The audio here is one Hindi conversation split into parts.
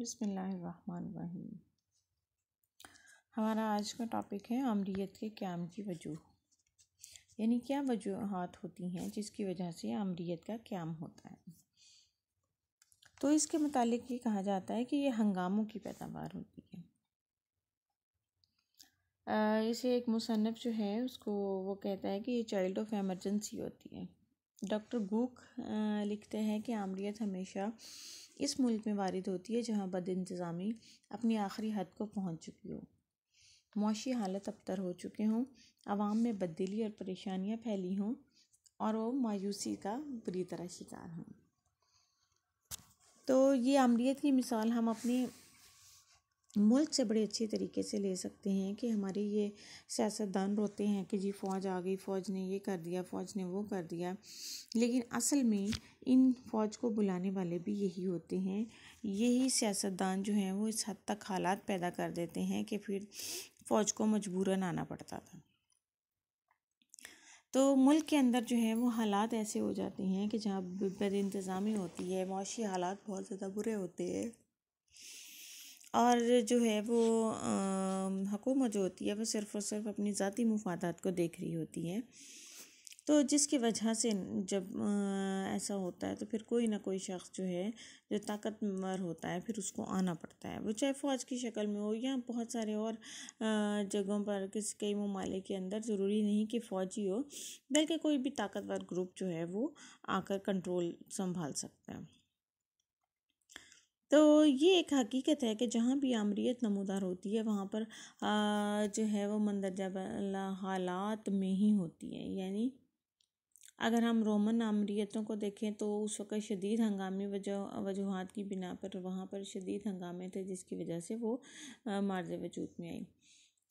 बिस्मिल्लाहिर्रहमानिर्रहीम। हमारा आज का टॉपिक है आमरीत के क़याम की वजूह, यानी क्या वजूहात होती हैं जिसकी वजह से आमरीत का क़याम होता है। तो इसके मुतालिक ये कहा जाता है कि ये हंगामों की पैदावार होती है। इसे एक मुसन्निफ़ जो है उसको वो कहता है कि ये चाइल्ड ऑफ एमरजेंसी होती है। डॉक्टर गुक लिखते हैं कि आमरीत हमेशा इस मुल्क में वारिद होती है जहाँ बदइंतज़ामी अपनी आखिरी हद को पहुँच चुकी हो, मौशी हालत अबतर हो चुके हों, आवाम में बददिली और परेशानियाँ फैली हों और वो मायूसी का बुरी तरह शिकार हों। तो ये आमरीत की मिसाल हम अपने मुल्क से बड़े अच्छे तरीके से ले सकते हैं कि हमारे ये सियासतदान रोते हैं कि जी फ़ौज आ गई, फ़ौज ने ये कर दिया, फ़ौज ने वो कर दिया, लेकिन असल में इन फ़ौज को बुलाने वाले भी यही होते हैं। यही सियासतदान जो हैं वो इस हद तक हालात पैदा कर देते हैं कि फिर फ़ौज को मजबूरन आना पड़ता था। तो मुल्क के अंदर जो है वो हालात ऐसे हो जाते हैं कि जहाँ बदइंतज़ामी होती है, मौशी हालात बहुत ज़्यादा बुरे होते हैं और जो है वो हुकूमत जो होती है वो सिर्फ़ और सिर्फ अपनी ज़ाती मुफादात को देख रही होती है। तो जिसकी वजह से जब ऐसा होता है तो फिर कोई ना कोई शख्स जो है जो ताकतवर होता है फिर उसको आना पड़ता है, वो चाहे फ़ौज की शक्ल में हो या बहुत सारे और जगहों पर कई ममालिक के अंदर ज़रूरी नहीं कि फ़ौजी हो, बल्कि कोई भी ताकतवर ग्रुप जो है वो आकर कंट्रोल संभाल सकता है। तो ये एक हकीकत है कि जहाँ भी आमरीत नमूदार होती है वहाँ पर जो है वो मंदरजा हालात में ही होती है। यानी अगर हम रोमन आमरीतों को देखें तो उस वक़्त शदीद हंगामी वजूहात की बिना पर वहाँ पर शदीद हंगामे थे जिसकी वजह से वो मार्ज़ वजूद में आई।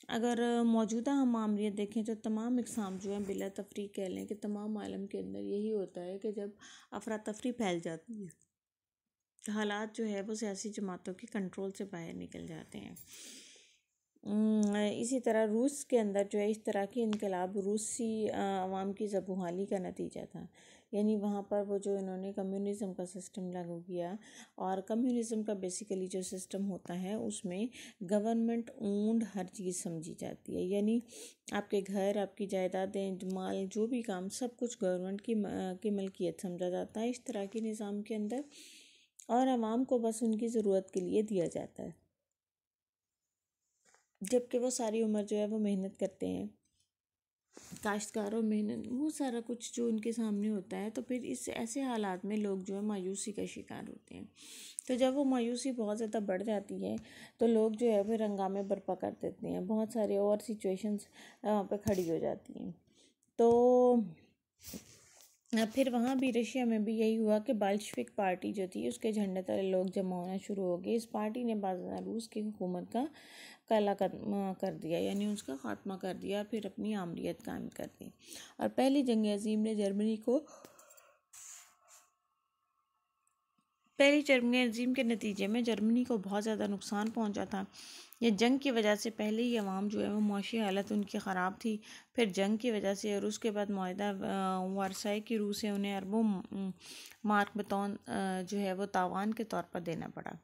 अगर मौजूदा हम आमरीत देखें तो तमाम इक़साम जो हैं बिला तफरीक कह लें कि तमाम आलम के अंदर यही होता है कि जब अफरा तफरी फैल जाती है, हालात जो है वो सियासी जमातों के कंट्रोल से बाहर निकल जाते हैं। इसी तरह रूस के अंदर जो है इस तरह की इनकलाब रूसी अवाम की ज़बूहाली का नतीजा था। यानी वहाँ पर वो जो इन्होंने कम्युनिज़म का सिस्टम लागू किया, और कम्युनिज़म का बेसिकली जो सिस्टम होता है उसमें गवर्नमेंट ओन्ड हर चीज़ समझी जाती है। यानी आपके घर, आपकी जायदादें, माल, जो भी काम, सब कुछ गवर्नमेंट की मलकियत समझा जाता है इस तरह के निज़ाम के अंदर, और आवाम को बस उनकी ज़रूरत के लिए दिया जाता है, जबकि वो सारी उम्र जो है वो मेहनत करते हैं, काश्तकार और मेहनत, वो सारा कुछ जो उनके सामने होता है। तो फिर इस ऐसे हालात में लोग जो है मायूसी का शिकार होते हैं। तो जब वो मायूसी बहुत ज़्यादा बढ़ जाती है तो लोग जो है फिर हंगामे बर्पा कर देते हैं, बहुत सारे और सिचुएशंस वहाँ पे खड़ी हो जाती हैं। तो फिर वहाँ भी रशिया में भी यही हुआ कि बाल्शविक पार्टी जो थी उसके झंडे तले लोग जमा होना शुरू हो गए। इस पार्टी ने रूस की हुकूमत का काला कर दिया, यानी उसका ख़ात्मा कर दिया, फिर अपनी आमरीत कायम कर दी। और पहली जंग अज़ीम ने पहली जंग अज़ीम के नतीजे में जर्मनी को बहुत ज़्यादा नुकसान पहुंचा था। ये जंग की वजह से पहले ही अवाम जो है वो मौशी हालत उनकी ख़राब थी, फिर जंग की वजह से और उसके बाद मुआहदा वर्साई की रूह से उन्हें अरबों मार्क बेतौन जो है वो तावान के तौर पर देना पड़ा।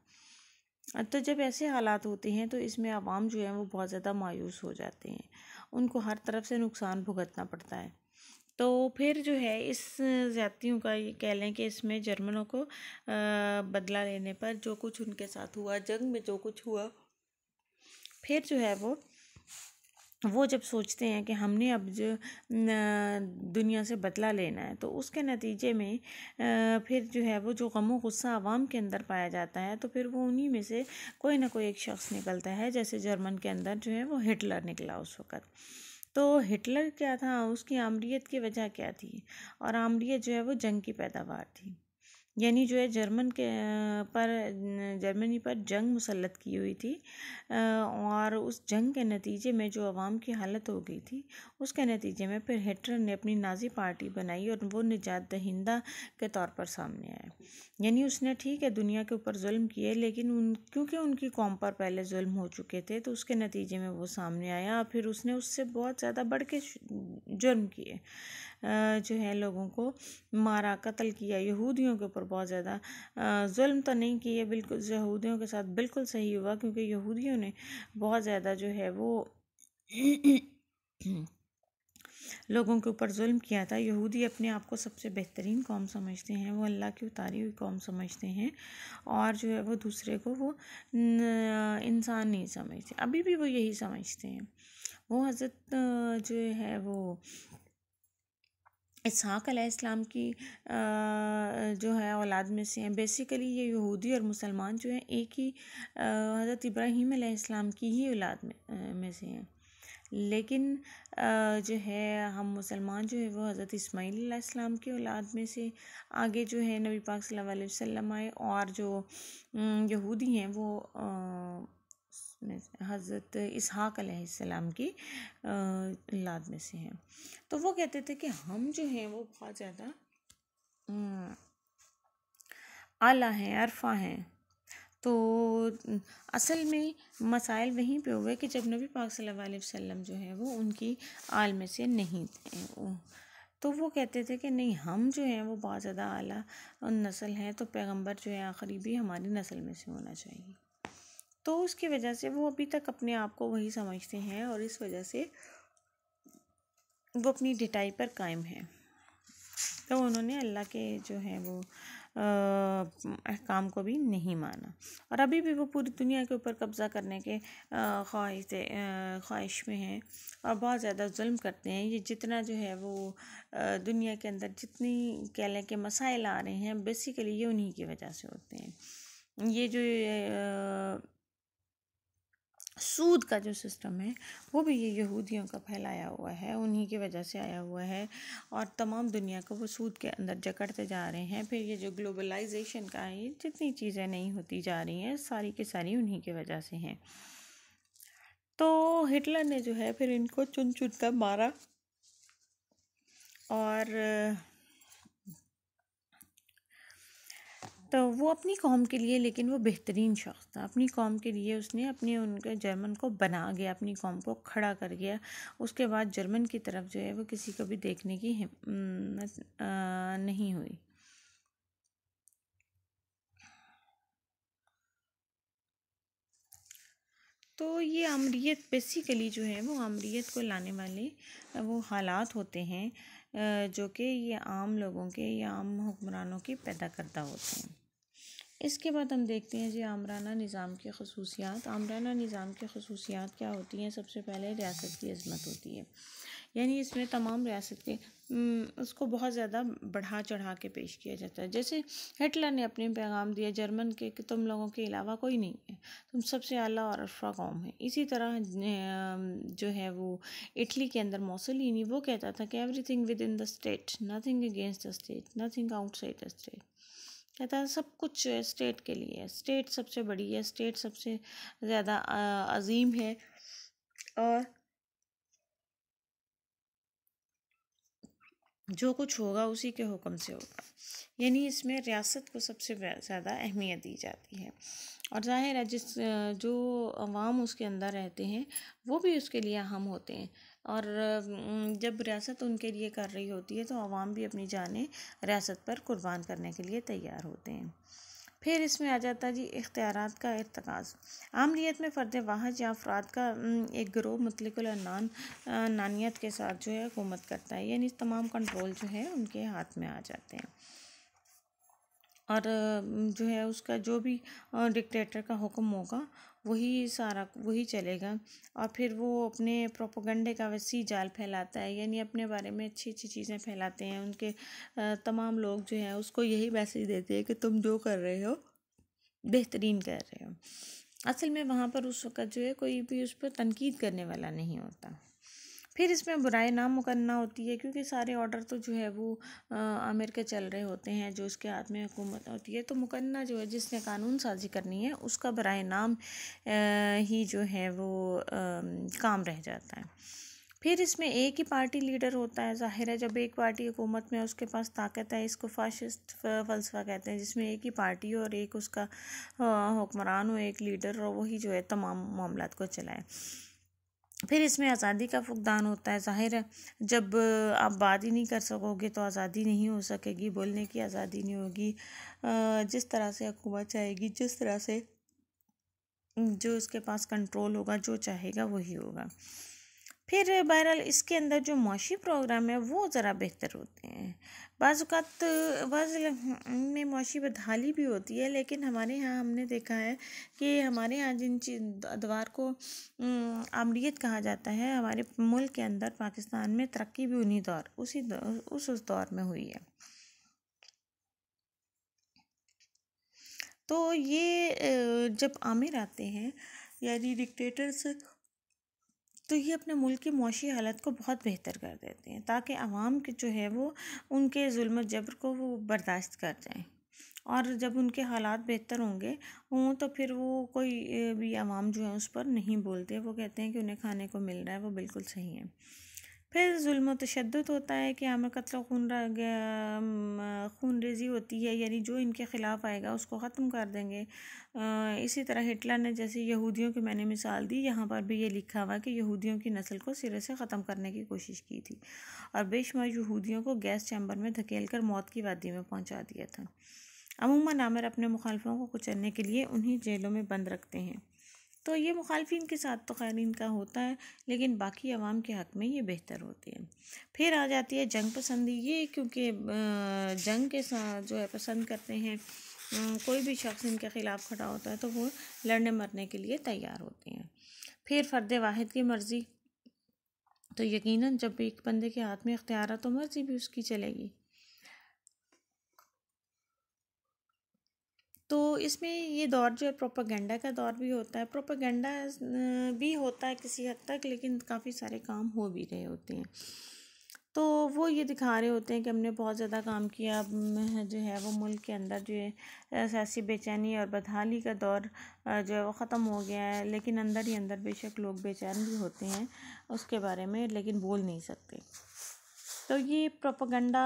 तो जब ऐसे हालात होते हैं तो इसमें अवाम जो है वो बहुत ज़्यादा मायूस हो जाते हैं, उनको हर तरफ से नुकसान भुगतना पड़ता है। तो फिर जो है इस ज़्यादतियों का ये कह लें कि इसमें जर्मनों को बदला लेने पर जो कुछ उनके साथ हुआ, जंग में जो कुछ हुआ, फिर जो है वो जब सोचते हैं कि हमने अब जो दुनिया से बदला लेना है, तो उसके नतीजे में फिर जो है वो जो गम गुस्सा आवाम के अंदर पाया जाता है, तो फिर वो उन्हीं में से कोई ना कोई एक शख्स निकलता है। जैसे जर्मन के अंदर जो है वो हिटलर निकला उस वक़्त। तो हिटलर क्या था, उसकी आमरीत की वजह क्या थी, और आमरीत जो है वो जंग की पैदावार थी। यानी जो है जर्मनी पर जंग मुसल्लत की हुई थी, और उस जंग के नतीजे में जो अवाम की हालत हो गई थी उसके नतीजे में फिर हिटलर ने अपनी नाज़ी पार्टी बनाई और वो निजात दहिंदा के तौर पर सामने आया। यानी उसने ठीक है दुनिया के ऊपर जुल्म किए, लेकिन क्योंकि उनकी कौम पर पहले जुल्म हो चुके थे तो उसके नतीजे में वो सामने आया, फिर उसने उससे बहुत ज़्यादा बढ़ के जुर्म किए। जो है लोगों को मारा, कत्ल किया। यहूदियों के ऊपर बहुत ज़्यादा जुल्म तो नहीं किए, बिल्कुल यहूदियों के साथ बिल्कुल सही हुआ, क्योंकि यहूदियों ने बहुत ज़्यादा जो है वो लोगों के ऊपर जुल्म किया था। यहूदी अपने आप को सबसे बेहतरीन कौम समझते हैं, वो अल्लाह की उतारी हुई कौम समझते हैं, और जो है वो दूसरे को वो इंसान नहीं समझते। अभी भी वो यही समझते हैं। वो हज़रत जो है वो इसहाक़ अलैहिस्सलाम की जो है औलाद में से हैं। बेसिकली ये यहूदी और मुसलमान जो हैं एक ही हज़रत इब्राहीम अलैहिस्सलाम की ही औलाद में से हैं। लेकिन जो है हम मुसलमान जो है वो हज़रत इस्माईल अलैहिस्सलाम की औलाद में से आगे जो है नबी पाक सल्लल्लाहु अलैहि वसल्लम आए, और जो यहूदी हैं वो हज़रत इसहाक़ अलैहिस्सलाम की औलाद में से हैं। तो वो कहते थे कि हम जो हैं वो बहुत ज़्यादा आला हैं, अरफा हैं। तो असल में मसाइल वहीं पे हुए कि जब नबी पाक सल्लल्लाहु अलैहि वसल्लम जो है वो उनकी आल में से नहीं थे। तो वो कहते थे कि नहीं, हम जो हैं वो बहुत ज़्यादा आला नस्ल हैं, तो पैगंबर जो है आखिरी भी हमारी नस्ल में से होना चाहिए। तो उसकी वजह से वो अभी तक अपने आप को वही समझते हैं, और इस वजह से वो अपनी ढिठाई पर कायम है। तो उन्होंने अल्लाह के जो है वो अहकाम को भी नहीं माना, और अभी भी वो पूरी दुनिया के ऊपर कब्ज़ा करने के ख्वाहिश में हैं, और बहुत ज़्यादा जुल्म करते हैं। ये जितना जो है वो दुनिया के अंदर जितनी कह लें कि मसाइल आ रहे हैं, बेसिकली ये उन्हीं की वजह से होते हैं। ये जो सूद का जो सिस्टम है वो भी ये यहूदियों का फैलाया हुआ है, उन्हीं की वजह से आया हुआ है, और तमाम दुनिया को वो सूद के अंदर जकड़ते जा रहे हैं। फिर ये जो ग्लोबलाइजेशन का है, जितनी चीज़ें नहीं होती जा रही हैं, सारी की सारी उन्हीं की वजह से हैं। तो हिटलर ने जो है फिर इनको चुन चुन कर मारा, और तो वो अपनी कौम के लिए, लेकिन वो बेहतरीन शख्स था। अपनी कौम के लिए उसने अपने उनके जर्मन को बना गया, अपनी कौम को खड़ा कर गया। उसके बाद जर्मन की तरफ जो है वो किसी को भी देखने की हिम्मत नहीं हुई। तो ये आमरीत बेसिकली जो है वो आमरीत को लाने वाले वो हालात होते हैं जो कि ये आम लोगों के या आम हुक्मरानों की पैदा करता होते हैं। इसके बाद हम देखते हैं जी आमराना निज़ाम की खसूसियात। आमराना निज़ाम की खसूसियात क्या होती हैं? सबसे पहले रियासत की अज़मत होती है, यानी इसमें तमाम रियासत के उसको बहुत ज़्यादा बढ़ा चढ़ा के पेश किया जाता है। जैसे हिटलर ने अपने पैगाम दिया जर्मन के कि तुम लोगों के अलावा कोई नहीं है, तुम सबसे आला और अरफा कौम है। इसी तरह जो है वो इटली के अंदर मोसोलिनी वो कहता था कि everything with in the state, nothing against the state, nothing outside the state. कहता है सब कुछ स्टेट के लिए है, स्टेट सबसे बड़ी है, स्टेट सबसे ज़्यादा अजीम है, और जो कुछ होगा उसी के हुक्म से होगा। यानी इसमें रियासत को सबसे ज़्यादा अहमियत दी जाती है, और ज़ाहिर है जिस जो अवाम उसके अंदर रहते हैं वो भी उसके लिए अहम होते हैं, और जब रियासत उनके लिए कर रही होती है तो अवाम भी अपनी जानें रियासत पर कुर्बान करने के लिए तैयार होते हैं। फिर इसमें आ जाता है जी इख्तियारात का इर्तकाज़। आमरीत में फ़र्द वाहिद या अफराद का एक गिरोह मुतलकुल नानियत के साथ जो है हुकूमत करता है, यानी तमाम कंट्रोल जो है उनके हाथ में आ जाते हैं, और जो है उसका जो भी डिक्टेटर का हुक्म होगा वही चलेगा, और फिर वो अपने प्रोपोगंडे का वसी जाल फैलाता है, यानी अपने बारे में अच्छी अच्छी चीज़ें फैलाते हैं। उनके तमाम लोग जो हैं उसको यही मैसेज देते हैं कि तुम जो कर रहे हो बेहतरीन कर रहे हो। असल में वहाँ पर उस वक़्त जो है कोई भी उस पर तनकीद करने वाला नहीं होता। फिर इसमें बुराई नाम मुकन्ना होती है, क्योंकि सारे ऑर्डर तो जो है वो आमिर के चल रहे होते हैं, जो उसके हाथ में हुकूमत होती है। तो मुकन्ना जो है जिसने कानून साजी करनी है उसका बराए नाम ही जो है वो काम रह जाता है। फिर इसमें एक ही पार्टी लीडर होता है। ज़ाहिर है जब एक पार्टी हुकूमत में उसके पास ताकत है, इसको फाशिस्ट फ़लसफ़ा कहते हैं, जिसमें एक ही पार्टी हो और एक उसका हुक्मरान हो, एक लीडर हो, वही जो है तमाम मामलात को चलाए। फिर इसमें आज़ादी का फुकदान होता है। ज़ाहिर है जब आप बात ही नहीं कर सकोगे तो आज़ादी नहीं हो सकेगी, बोलने की आज़ादी नहीं होगी। जिस तरह से हुकूमत चाहेगी, जिस तरह से जो उसके पास कंट्रोल होगा, जो चाहेगा वही होगा। फिर बहरहाल इसके अंदर जो मुआशी प्रोग्राम है वो ज़रा बेहतर होते हैं। बाज़ अवक़ात में मुआशी बदहाली भी होती है, लेकिन हमारे यहाँ हमने देखा है कि हमारे यहाँ जिन अदवार को आमरीत कहा जाता है, हमारे मुल्क के अंदर पाकिस्तान में तरक्की भी उन्हीं दौर उस दौर में हुई है। तो ये जब आमिर आते हैं यानी डिक्टेटर्स, तो ये अपने मुल्क की मुआशी हालत को बहुत बेहतर कर देते हैं ताकि आवाम के जो है वो उनके जुल्म जबर को वो बर्दाश्त कर जाएं। और जब उनके हालात बेहतर होंगे तो फिर वो कोई भी आवाम जो है उस पर नहीं बोलते। वो कहते हैं कि उन्हें खाने को मिल रहा है, वो बिल्कुल सही है। फिर जुल्म तशद्दुद होता है कि आमर कत्ल खून रेज़ी होती है, यानी जो इनके ख़िलाफ़ आएगा उसको ख़त्म कर देंगे। इसी तरह हिटलर ने जैसे यहूदियों की मैंने मिसाल दी, यहाँ पर भी ये लिखा हुआ कि यहूदियों की नस्ल को सिरे से ख़त्म करने की कोशिश की थी और बेशुमार यहूदियों को गैस चैम्बर में धकेल कर मौत की वादी में पहुँचा दिया था। अमूमन आमिर अपने मुखालफों को कुचलने के लिए उन्हीं जेलों में बंद रखते हैं। तो ये मुखालफिन के साथ तो खैर इनका होता है, लेकिन बाकी अवाम के हक़ में ये बेहतर होती है। फिर आ जाती है जंग पसंदी। ये क्योंकि जंग के साथ जो है पसंद करते हैं, कोई भी शख्स इनके ख़िलाफ़ खड़ा होता है तो वो लड़ने मरने के लिए तैयार होते हैं। फिर फ़र्द वाहिद की मर्ज़ी, तो यकीनन जब एक बंदे के हाथ में इख्तियार है तो मर्ज़ी भी उसकी चलेगी। तो इसमें ये दौर जो है प्रोपेगेंडा का दौर भी होता है। प्रोपेगेंडा भी होता है किसी हद तक, लेकिन काफ़ी सारे काम हो भी रहे होते हैं। तो वो ये दिखा रहे होते हैं कि हमने बहुत ज़्यादा काम किया, अब जो है वो मुल्क के अंदर जो है सियासी बेचैनी और बदहाली का दौर जो है वो ख़त्म हो गया है। लेकिन अंदर ही अंदर बेशक लोग बेचैन भी होते हैं उसके बारे में, लेकिन बोल नहीं सकते। तो ये प्रोपेगेंडा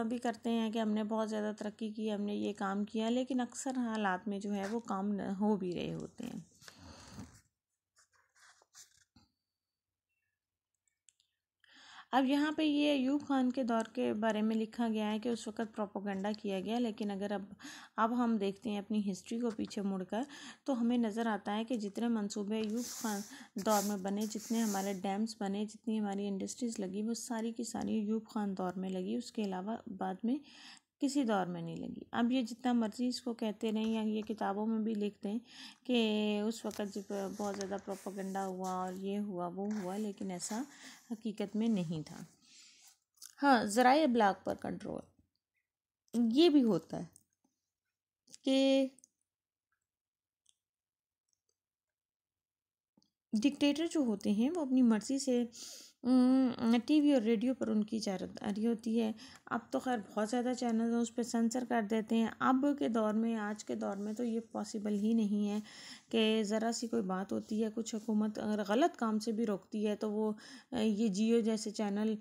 भी करते हैं कि हमने बहुत ज़्यादा तरक्की की, हमने ये काम किया, लेकिन अक्सर हालात में जो है वो काम हो भी रहे होते हैं। अब यहाँ पे ये अयूब खान के दौर के बारे में लिखा गया है कि उस वक़्त प्रोपेगेंडा किया गया, लेकिन अगर अब हम देखते हैं अपनी हिस्ट्री को पीछे मुड़कर, तो हमें नज़र आता है कि जितने मंसूबे अयूब खान दौर में बने, जितने हमारे डैम्स बने, जितनी हमारी इंडस्ट्रीज़ लगी, वो सारी की सारी अयूब खान दौर में लगी। उसके अलावा बाद में किसी दौर में नहीं लगी। अब ये जितना मर्ज़ी इसको कहते रहें या ये किताबों में भी लिखते हैं कि उस वक़्त जब बहुत ज़्यादा प्रोपेगेंडा हुआ और ये हुआ वो हुआ, लेकिन ऐसा हकीकत में नहीं था। हाँ, ज़राए इब्लाग पर कंट्रोल ये भी होता है कि डिक्टेटर जो होते हैं वो अपनी मर्ज़ी से टीवी और रेडियो पर उनकी इजाज़त होती है। अब तो खैर बहुत ज़्यादा चैनल उस पर सेंसर कर देते हैं। अब के दौर में, आज के दौर में तो ये पॉसिबल ही नहीं है कि ज़रा सी कोई बात होती है, कुछ हुकूमत अगर गलत काम से भी रोकती है तो वो ये जियो जैसे चैनल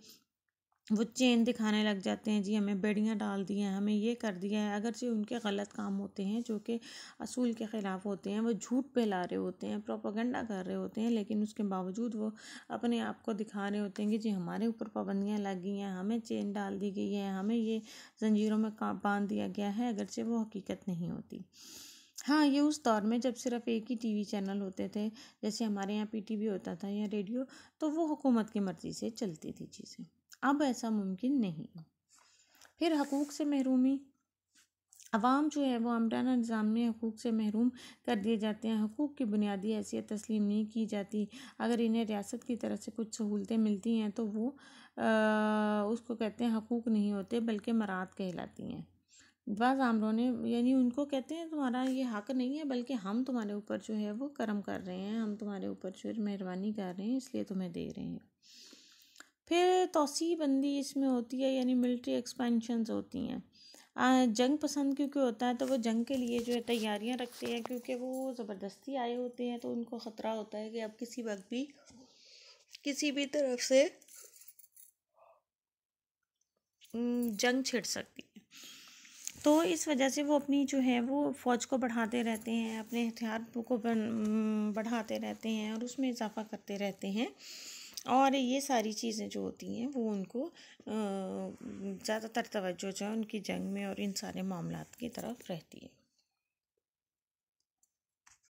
वो चेन दिखाने लग जाते हैं, जी हमें बेड़ियाँ डाल दी हैं, हमें ये कर दिया है। अगर जो उनके गलत काम होते हैं जो कि असूल के ख़िलाफ़ होते हैं, वो झूठ फैला रहे होते हैं, प्रोपेगेंडा कर रहे होते हैं, लेकिन उसके बावजूद वो अपने आप को दिखा रहे होते हैं कि जी हमारे ऊपर पाबंदियाँ लग गई हैं, हमें चेन डाल दी गई है, हमें ये ज़ंजीरों में बांध दिया गया है, अगरचे वो हकीकत नहीं होती। हाँ, ये उस दौर में जब सिर्फ़ एक ही टीवी चैनल होते थे, जैसे हमारे यहाँ पीटीवी होता था या रेडियो, तो वो हुकूमत की मर्ज़ी से चलती थी चीज़ें। अब ऐसा मुमकिन नहीं। फिर हकूक़ से महरूमी, अवाम जो है वो आमराना निज़ाम में हकूक़ से महरूम कर दिए जाते हैं। हकूक़ की बुनियादी हैसियत तस्लीम नहीं की जाती। अगर इन्हें रियासत की तरफ से कुछ सहूलतें मिलती हैं तो वो उसको कहते हैं हकूक़ नहीं होते, बल्कि मरात कहलाती हैं। बाज़ आमरों ने यानी उनको कहते हैं तुम्हारा ये हक़ नहीं है, बल्कि हम तुम्हारे ऊपर जो है वो करम कर रहे हैं, हम तुम्हारे ऊपर जो है मेहरबानी कर रहे हैं, इसलिए तुम्हें दे रहे हैं। फिर तौसीह बंदी इसमें होती है, यानी मिलिट्री एक्सपेंशंस होती हैं। जंग पसंद क्योंकि होता है तो वो जंग के लिए जो है तैयारियां रखते हैं, क्योंकि वो ज़बरदस्ती आए होते हैं तो उनको ख़तरा होता है कि अब किसी वक्त भी किसी भी तरफ से जंग छिड़ सकती है। तो इस वजह से वो अपनी जो है वो फ़ौज को बढ़ाते रहते हैं, अपने हथियार को बढ़ाते रहते हैं और उसमें इजाफ़ा करते रहते हैं। और ये सारी चीज़ें जो होती हैं वो उनको ज़्यादातर तवज्जो जो है उनकी जंग में और इन सारे मामलात की तरफ रहती है।